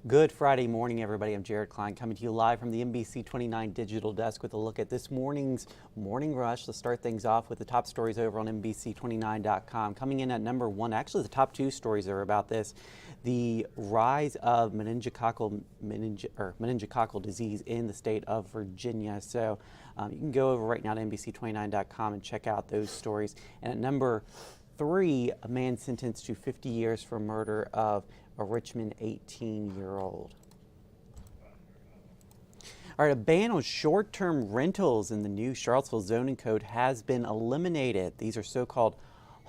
Good Friday morning, everybody. I'm Jared Klein coming to you live from the NBC29 Digital Desk with a look at this morning's Morning Rush. Let's start things off with the top stories over on NBC29.com. Coming in at number one, actually the top two stories are about this. The rise of meningococcal disease in the state of Virginia. So you can go over right now to NBC29.com and check out those stories. And at number three, a man sentenced to 50 years for murder of a Richmond 18-year-old. All right, a ban on short-term rentals in the new Charlottesville zoning code has been eliminated. These are so-called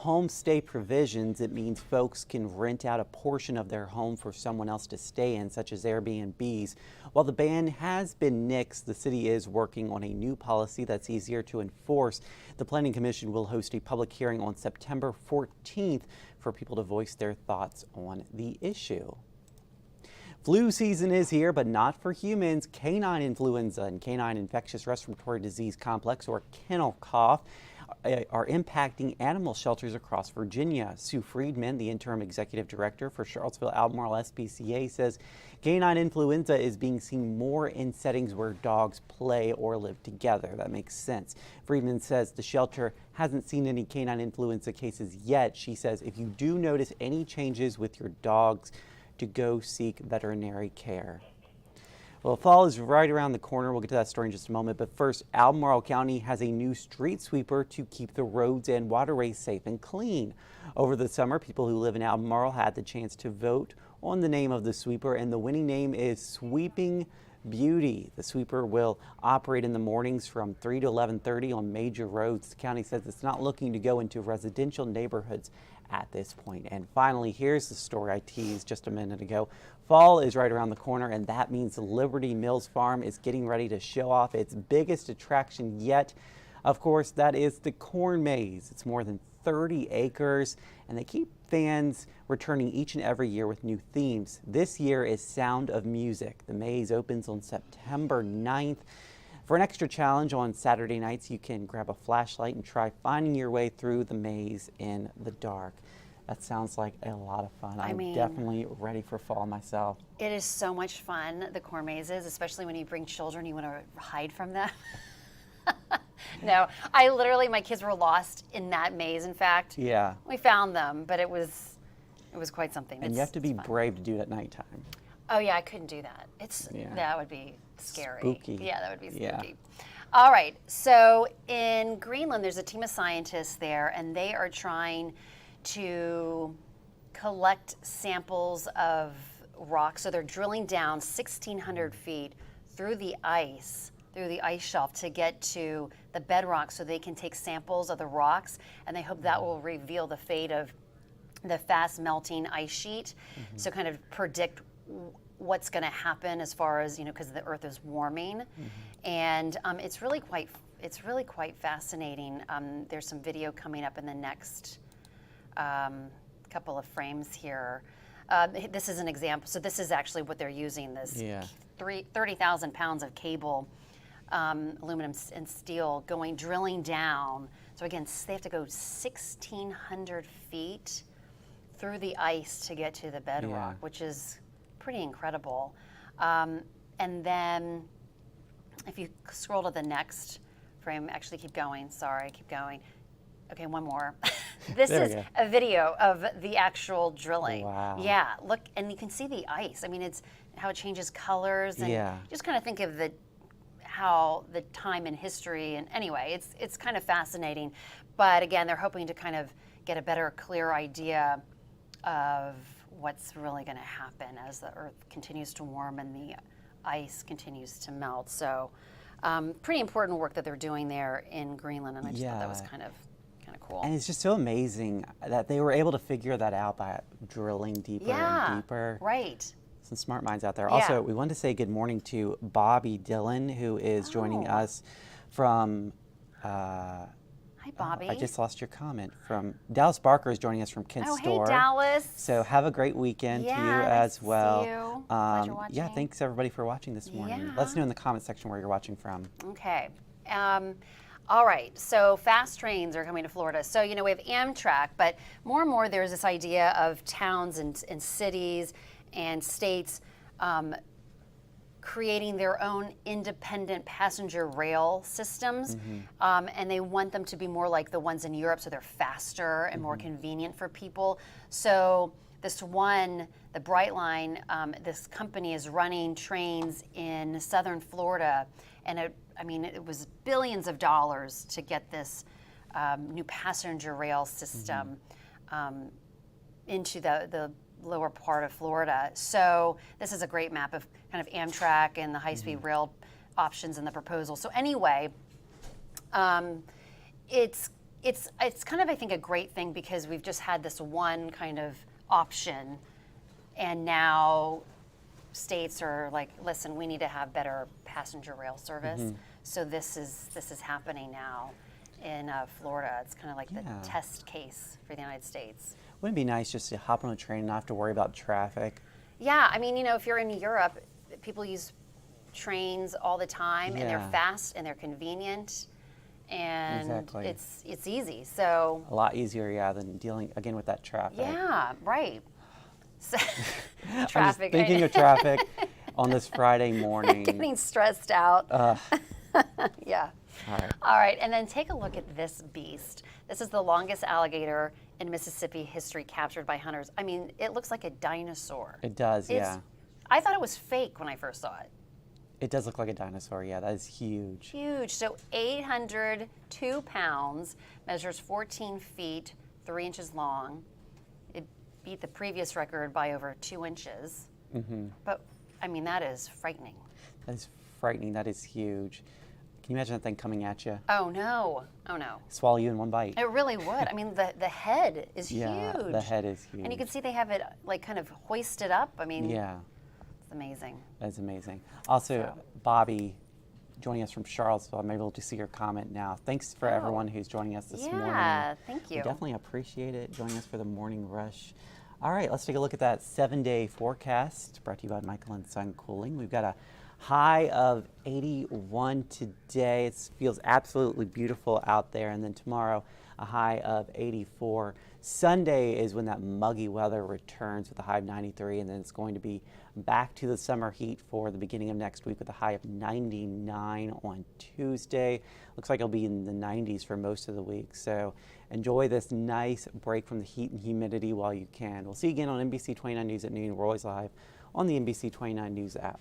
homestay provisions. It means folks can rent out a portion of their home for someone else to stay in, such as Airbnbs. While the ban has been nixed, the city is working on a new policy that's easier to enforce. The Planning Commission will host a public hearing on September 14th for people to voice their thoughts on the issue. Flu season is here, but not for humans. Canine influenza and canine infectious respiratory disease complex, or kennel cough, are impacting animal shelters across Virginia. Sue Friedman, the interim executive director for Charlottesville Albemarle SPCA, says canine influenza is being seen more in settings where dogs play or live together. That makes sense. Friedman says the shelter hasn't seen any canine influenza cases yet. She says if you do notice any changes with your dogs, to go seek veterinary care. Well, fall is right around the corner. We'll get to that story in just a moment. But first, Albemarle County has a new street sweeper to keep the roads and waterways safe and clean. Over the summer, people who live in Albemarle had the chance to vote on the name of the sweeper, and the winning name is Sweeping Beauty. The sweeper will operate in the mornings from 3 to 11:30 on major roads. The county says it's not looking to go into residential neighborhoods at this point. And finally, here's the story I teased just a minute ago. Fall is right around the corner, and that means Liberty Mills Farm is getting ready to show off its biggest attraction yet. Of course, that is the corn maze. It's more than 30 acres, and they keep fans returning each and every year with new themes. This year is Sound of Music. The maze opens on September 9th. For an extra challenge on Saturday nights, you can grab a flashlight and try finding your way through the maze in the dark. That sounds like a lot of fun. I'm definitely ready for fall myself. It is so much fun, the corn mazes, especially when you bring children, you want to hide from them. No, my kids were lost in that maze, in fact. Yeah. We found them, but it was quite something. And you have to be brave to do it at nighttime. Oh yeah, I couldn't do that. That would be scary. Spooky. Yeah, that would be spooky. Yeah. All right, so in Greenland, there's a team of scientists there, and they are trying to collect samples of rock. So they're drilling down 1,600 feet through the ice shelf to get to the bedrock so they can take samples of the rocks, and they hope that will reveal the fate of the fast melting ice sheet. So kind of predict what's going to happen as far as, because the Earth is warming. And it's really quite fascinating. There's some video coming up in the next couple of frames here. This is an example. So this is actually what they're using, this 30,000 pounds of cable, aluminum and steel, drilling down. So again, they have to go 1,600 feet through the ice to get to the bedrock, which is pretty incredible. And then if you scroll to the next frame, actually keep going, sorry, keep going. Okay, one more. This is a video of the actual drilling. Wow. Yeah, look, and you can see the ice. I mean, it's how it changes colors, and just kind of think of how the time in history, and anyway, it's kind of fascinating. But again, they're hoping to kind of get a better, clear idea of what's really going to happen as the Earth continues to warm and the ice continues to melt. So pretty important work that they're doing there in Greenland, and I just thought that was kind of cool. And it's just so amazing that they were able to figure that out by drilling deeper and deeper. Right. Some smart minds out there. Also, we wanted to say good morning to Bobby Dillon, who is joining us from Hi, Bobby. I just lost your comment. From Dallas Barker is joining us from Kent's Store. Hey, Dallas. So have a great weekend to you as well. See you. Pleasure watching. Yeah, thanks everybody for watching this morning. Yeah. Let us know in the comment section where you're watching from. Okay. All right, so fast trains are coming to Florida. So, we have Amtrak, but more and more there's this idea of towns and cities and states creating their own independent passenger rail systems, and they want them to be more like the ones in Europe, so they're faster and more convenient for people. So this one, the Brightline, this company is running trains in southern Florida, and it was billions of dollars to get this new passenger rail system into the lower part of Florida. So this is a great map of kind of Amtrak and the high-speed rail options in the proposal. So anyway, it's kind of, I think, a great thing because we've just had this one kind of option, and now states are like, listen, we need to have better passenger rail service. So this is happening now in Florida. It's kind of like the test case for the United States. Wouldn't it be nice just to hop on a train and not have to worry about traffic? Yeah, I mean, if you're in Europe, people use trains all the time, and they're fast and they're convenient, and it's easy. So a lot easier, than dealing again with that traffic. Yeah, right. So, traffic. I'm just thinking of traffic on this Friday morning. Getting stressed out. Yeah. All right, and then take a look at this beast. This is the longest alligator in Mississippi history captured by hunters. I mean, it looks like a dinosaur. It does, yeah. I thought it was fake when I first saw it. It does look like a dinosaur, yeah. That is huge. Huge. So 802 pounds, measures 14 feet, 3 inches long. It beat the previous record by over 2 inches. But, I mean, that is frightening. That is frightening. That is huge. Can you imagine that thing coming at you? Oh, no. Oh, no. Swallow you in one bite. It really would. I mean, the head is huge. Yeah, the head is huge. And you can see they have it, like, kind of hoisted up. I mean, yeah. It's amazing. That's amazing. Also, Bobby joining us from Charlottesville. I'm able to see your comment now. Thanks for everyone who's joining us this morning. Yeah, thank you. We definitely appreciate it, joining us for the morning rush. All right, let's take a look at that 7-day forecast brought to you by Michael and Son Cooling. We've got a high of 81 today. It feels absolutely beautiful out there. And then tomorrow, a high of 84. Sunday is when that muggy weather returns with a high of 93, and then it's going to be back to the summer heat for the beginning of next week with a high of 99 on Tuesday. Looks like it'll be in the 90s for most of the week. So enjoy this nice break from the heat and humidity while you can. We'll see you again on NBC 29 News at noon. We're always live on the NBC 29 News app.